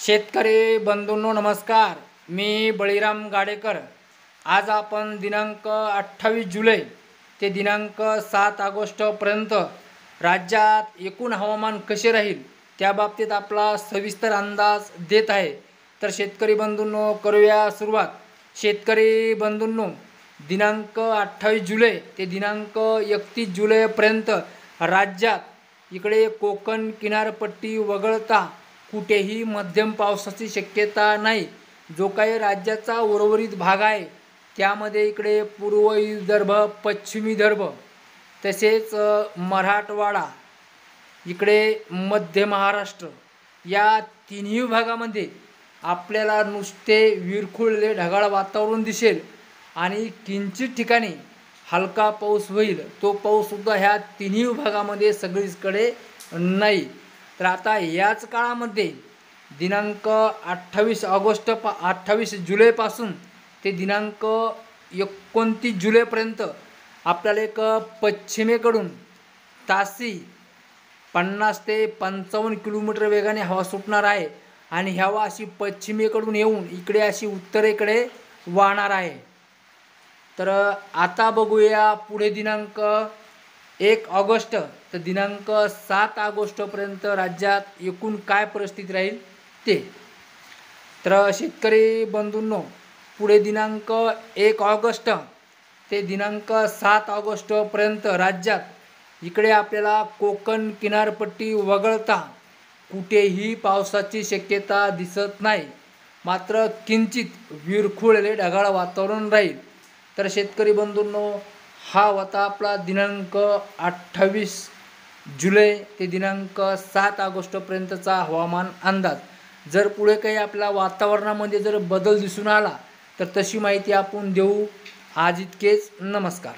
शेतकरी बंधूंनो नमस्कार। मी बळीराम गाडेकर। आज आपण दिनांक 28 जुलै ते दिनांक 7 ऑगस्ट पर्यंत राज्यात एकूण हवामान कसे राहील त्या बाबतीत आपला सविस्तर अंदाज देत आहे। तर शेतकरी बंधूंनो करूया सुरुवात। शेतकरी बंधूंनो दिनांक 28 जुलै ते दिनांक 31 जुलै पर्यंत राज्यात इकडे कोकण किनारपट्टी वगळता कुठेही मध्यम पावसाची शक्यता नाही। जो काही राज्याचा उर्वरित भाग आहे त्यामध्ये इकडे पूर्व विदर्भ, पश्चिमी विदर्भ तसेच मराठवाडा, इकडे मध्य महाराष्ट्र या तिन्ही विभागामध्ये आपल्याला नुसते विरघुळलेले ढगाळ वातावरण दिसेल आणि किंचित ठिकाणी हलका पाऊस होईल। तो पाऊस सुद्धा ह्या तिन्ही विभागामध्ये सगळीकडे नाही। तर आता याच काळामध्ये दिनांक 28 जुलैपासून ते दिनांक 29 जुलैपर्यंत आपल्याला एक पश्चिमेकडून तासी 50 ते 55 किलोमीटर वेगाने हवा सुटणार आहे आणि ही हवा अशी पश्चिमेकडून येऊन इकडे अशी उत्तरेकडे वाहणार आहे। तर आता बघूया पुढे दिनांक 1 ऑगस्ट तर दिनांक 7 ऑगस्टपर्यंत राज्यात एकूण काय परिस्थिती राहील ते। तर शेतकरी बंधूंनो पुढे दिनांक 1 ऑगस्ट ते दिनांक 7 ऑगस्टपर्यंत राज्यात इकडे आपल्याला कोकण किनारपट्टी वगळता कुठेही पावसाची शक्यता दिसत नाही, मात्र किंचित विरघुळलेले ढगाळ वातावरण राहील। तर शेतकरी बंधूंनो हा होता आपला दिनांक 28 जुलै ते दिनांक 7 ऑगस्टपर्यंतचा हवामान अंदाज। जर पुढे काही आपल्या वातावरणामध्ये जर बदल दिसून आला तर तशी माहिती आपण देऊ। आज इतकेच, नमस्कार।